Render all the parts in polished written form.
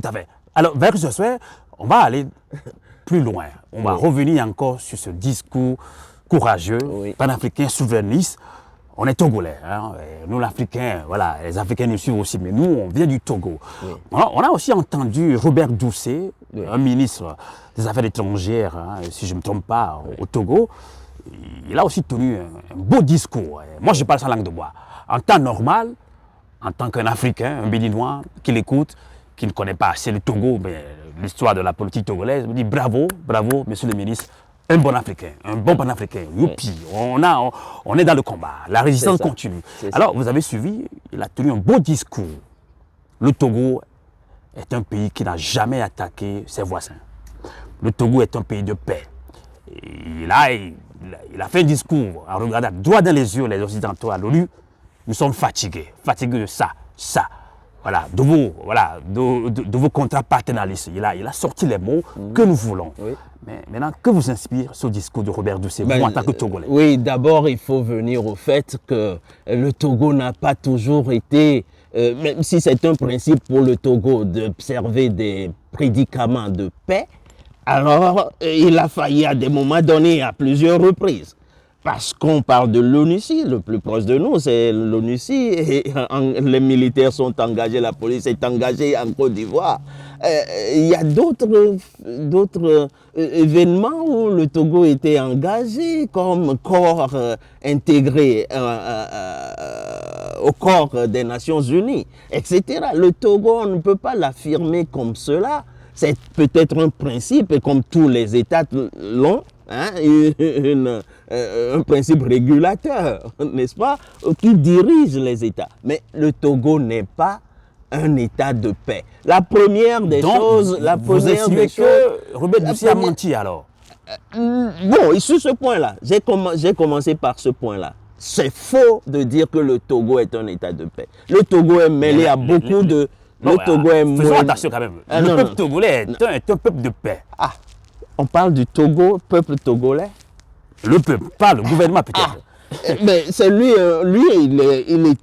Tout à fait. Alors, vers ce soir, on va aller plus loin. On va revenir encore sur ce discours courageux, panafricain, souverainiste. On est Togolais. Hein? Nous, l'Africain, voilà, les Africains nous suivent aussi, mais nous, on vient du Togo. On a aussi entendu Robert Doucet, un ministre des Affaires étrangères, hein, si je ne me trompe pas, au Togo. Il a aussi tenu un beau discours. Moi, je parle sa langue de bois. En temps normal, en tant qu'un Africain, un Béninois, qui l'écoute, qui ne connaît pas assez le Togo, mais l'histoire de la politique togolaise, me dit bravo, bravo, monsieur le ministre, un bon Africain, un bon panafricain. Youpi, on est dans le combat, la résistance continue. Alors, vous avez suivi, il a tenu un beau discours. Le Togo est un pays qui n'a jamais attaqué ses voisins. Le Togo est un pays de paix. Il a fait un discours en regardant droit dans les yeux les Occidentaux à l'ONU. Nous sommes fatigués de ça. De vos contrats paternalistes. Il a sorti les mots que nous voulons. Mais maintenant, que vous inspire ce discours de Robert Doucet, vous en tant que Togolais? Oui, d'abord, il faut venir au fait que le Togo n'a pas toujours été, même si c'est un principe pour le Togo d'observer des prédicaments de paix, alors il a failli à des moments donnés à plusieurs reprises. Parce qu'on parle de l'ONUCI, le plus proche de nous, c'est l'ONUCI. Et les militaires sont engagés, la police est engagée en Côte d'Ivoire. Il y a d'autres événements où le Togo était engagé comme corps intégré au corps des Nations Unies, etc. Le Togo, on ne peut pas l'affirmer comme cela. C'est peut-être un principe, et comme tous les États l'ont, hein, un principe régulateur, n'est-ce pas, qui dirige les États. Mais le Togo n'est pas un État de paix. La première des choses... Vous estimez que Robert Doucet a menti alors? Bon, sur ce point-là, j'ai commencé par ce point-là. C'est faux de dire que le Togo est un État de paix. Le Togo est mêlé à beaucoup de... Faisons attention quand même. Le peuple togolais est un peuple de paix. Ah, on parle du Togo, peuple togolais? Le peuple, pas le gouvernement peut-être. Mais c'est lui,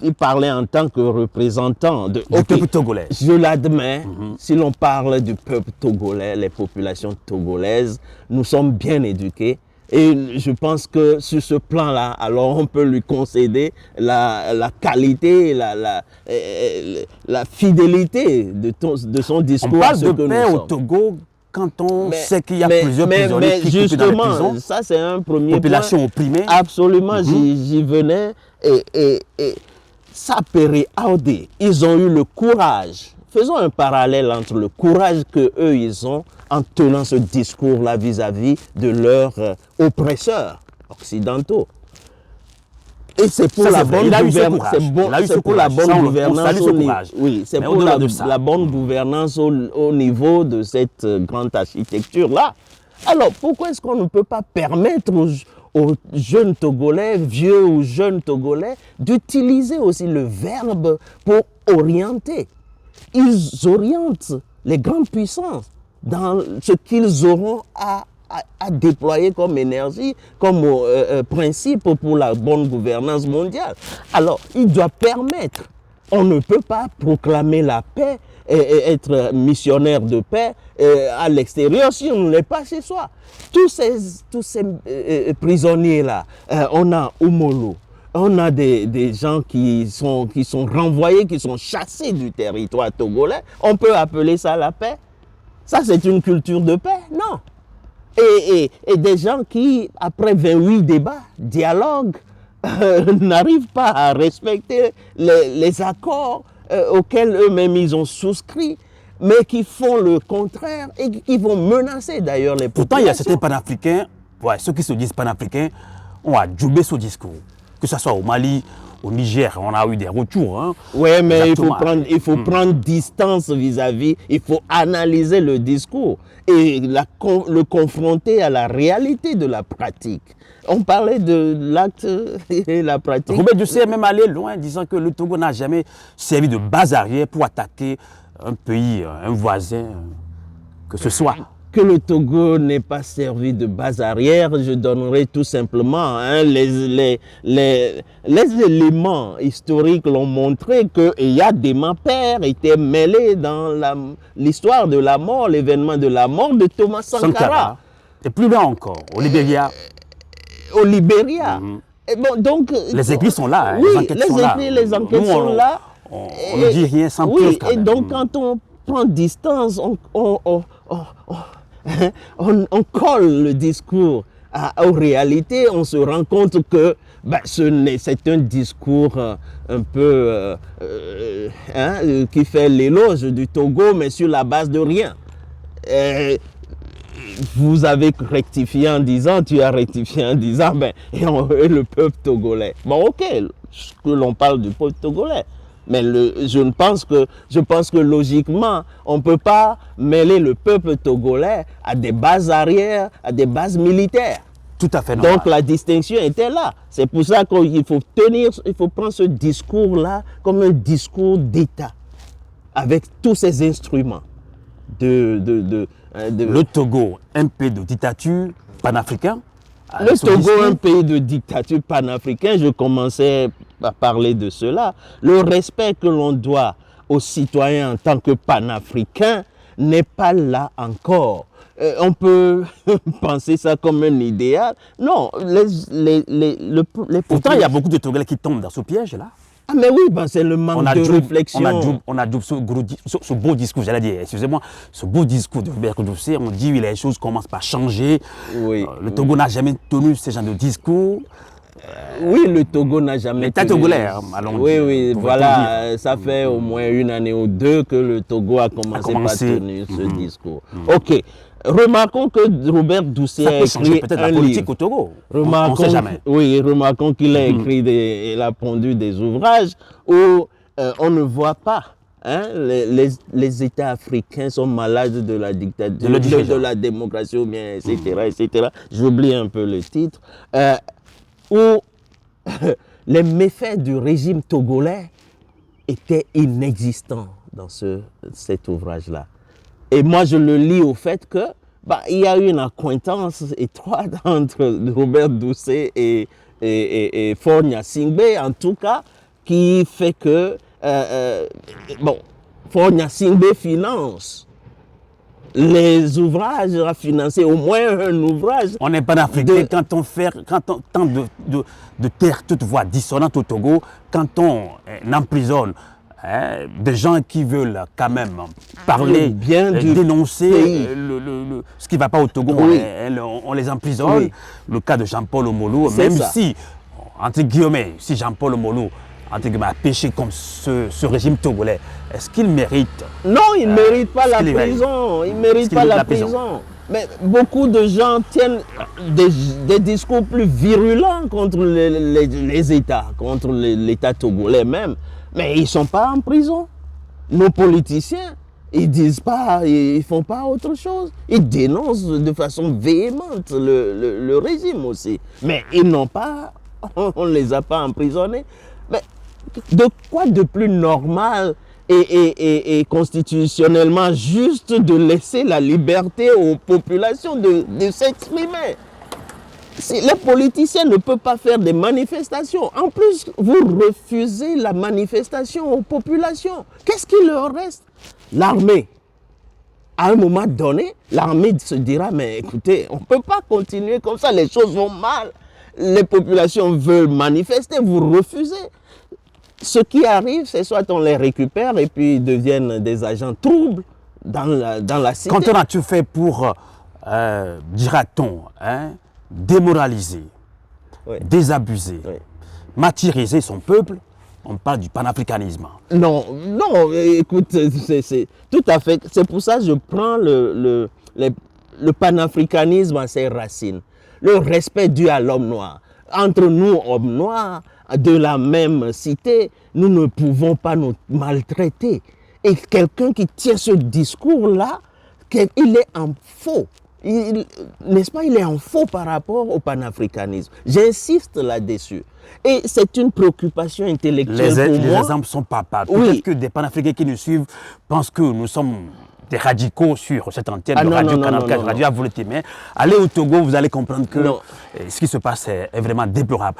il parlait en tant que représentant du peuple togolais. Je l'admets, si l'on parle du peuple togolais, les populations togolaises, nous sommes bien éduqués. Et je pense que sur ce plan-là, alors on peut lui concéder la qualité, la fidélité de son discours. On parle de paix au Togo quand on sait qu'il y a plusieurs prisonniers qui quittent dans les prisons. Ça c'est un premier population point. Opprimée. Absolument, j'y venais. Et Sapere Aoudé, ils ont eu le courage. Faisons un parallèle entre le courage qu'eux, ils ont en tenant ce discours-là vis-à-vis de leurs oppresseurs occidentaux. Et c'est pour la bonne gouvernance. C'est pour la bonne gouvernance. Oui, c'est pour la bonne gouvernance au niveau de cette grande architecture-là. Alors, pourquoi est-ce qu'on ne peut pas permettre aux jeunes Togolais, vieux ou jeunes Togolais, d'utiliser aussi le verbe pour orienter? Ils orientent les grandes puissances dans ce qu'ils auront à déployer comme énergie, comme principe pour la bonne gouvernance mondiale. Alors, il doit permettre, on ne peut pas proclamer la paix et être missionnaire de paix à l'extérieur si on ne l'est pas chez soi. Tous ces prisonniers-là, on a Oumolo, on a des gens qui sont renvoyés, qui sont chassés du territoire togolais. On peut appeler ça la paix? Ça, c'est une culture de paix? Non. Et des gens qui, après 28 débats, dialogues, n'arrivent pas à respecter les accords auxquels eux-mêmes ils ont souscrit, mais qui font le contraire et qui vont menacer d'ailleurs les populations. Pourtant, il y a certains panafricains, ceux qui se disent panafricains, ont adjubé ce discours. Que ce soit au Mali, au Niger, on a eu des retours. Hein. Oui, mais il faut prendre distance vis-à-vis, il faut analyser le discours et le confronter à la réalité de la pratique. On parlait de l'acte et la pratique. Robert Doucet est même allé loin, disant que le Togo n'a jamais servi de base arrière pour attaquer un pays, un voisin, que ce soit. que le Togo n'est pas servi de base arrière, je donnerai tout simplement les éléments historiques l'ont montré que Eyadema Père était mêlé dans l'histoire de la mort, l'événement de la mort de Thomas Sankara. Et plus loin encore, au Libéria. Au Libéria. Et bon, donc, les écrits sont là, oui, les enquêtes sont là. Les enquêtes sont là. On ne dit rien sans preuve. Et donc quand on prend distance, on colle le discours aux réalités, on se rend compte que c'est un discours un peu qui fait l'éloge du Togo, mais sur la base de rien. Vous avez rectifié en disant, tu as rectifié en disant, et le peuple togolais. Bon, ok, que l'on parle du peuple togolais. Mais je pense que logiquement, on ne peut pas mêler le peuple togolais à des bases arrières, à des bases militaires. Tout à fait normal. Donc la distinction était là. C'est pour ça qu'il faut prendre ce discours-là comme un discours d'État, avec tous ces instruments. Le Togo, un pays de dictature panafricain. Le Togo, un pays de dictature panafricain, je commençais à parler de cela. Le respect que l'on doit aux citoyens en tant que panafricains n'est pas là encore. On peut penser ça comme un idéal. Non, pourtant, il y a beaucoup de Togolais qui tombent dans ce piège-là. Ah mais oui, c'est le manque de réflexion. On a ce beau discours, j'allais dire, excusez-moi, ce beau discours de Robert Koudousé, on dit que les choses commencent par changer. Oui, le Togo n'a jamais tenu ce genre de discours. Oui, le Togo n'a jamais tenu. L'État togolais, oui, voilà, ça fait au moins une année ou deux que le Togo a commencé par tenir ce discours. Ok. Remarquons que Robert Doucet a écrit peut-être un la politique livre. au Togo. On ne sait jamais. Oui, remarquons qu'il a écrit il a pondu des ouvrages où on ne voit pas. Les États africains sont malades de la dictature, de la démocratie, ou bien, etc. J'oublie un peu le titre. Où les méfaits du régime togolais étaient inexistants dans cet ouvrage-là. Et moi, je le lis au fait que il y a eu une acquaintance étroite entre Robert Doucet et Faure Gnassingbé, en tout cas, qui fait que Faure Gnassingbé finance les ouvrages, a financé au moins un ouvrage. On n'est pas d'Africain quand on tente de taire toute voix dissonante au Togo, quand on emprisonne des gens qui veulent quand même parler, dénoncer ce qui ne va pas au Togo, oui. On les emprisonne. Oui. Le cas de Jean-Paul Omolou, même si, entre guillemets, si Jean-Paul Omolou a péché comme ce régime togolais, est-ce qu'il mérite? Non, il ne mérite pas la prison. Il ne mérite pas la prison. Mais beaucoup de gens tiennent des discours plus virulents contre les États, contre l'État togolais même. Mais ils ne sont pas en prison. Nos politiciens, ils disent pas, ils font pas autre chose. Ils dénoncent de façon véhémente le régime aussi. Mais ils n'ont pas, on ne les a pas emprisonnés. Mais de quoi de plus normal et constitutionnellement juste de laisser la liberté aux populations de s'exprimer? Les politiciens ne peuvent pas faire des manifestations. En plus, vous refusez la manifestation aux populations. Qu'est-ce qu'il leur reste? L'armée. À un moment donné, l'armée se dira, mais écoutez, on ne peut pas continuer comme ça, les choses vont mal. Les populations veulent manifester, vous refusez. Ce qui arrive, c'est soit on les récupère et puis ils deviennent des agents troubles dans la cité. Quand on a tout fait pour, dira-t-on, démoraliser, désabuser, martyriser son peuple, on parle du panafricanisme. Non, écoute, c'est tout à fait. C'est pour ça que je prends le panafricanisme à ses racines. Le respect dû à l'homme noir. Entre nous, hommes noirs, de la même cité, nous ne pouvons pas nous maltraiter. Et quelqu'un qui tient ce discours-là, il est en faux. N'est-ce pas, il est en faux par rapport au panafricanisme. J'insiste là-dessus. Et c'est une préoccupation intellectuelle pour moi. Les exemples sont palpables. Peut-être que des panafricains qui nous suivent pensent que nous sommes des radicaux sur cette antenne, Ah, de non, Radio non, Canal non, 4, non, Radio à volonté, mais allez au Togo, vous allez comprendre que Non. ce qui se passe est vraiment déplorable.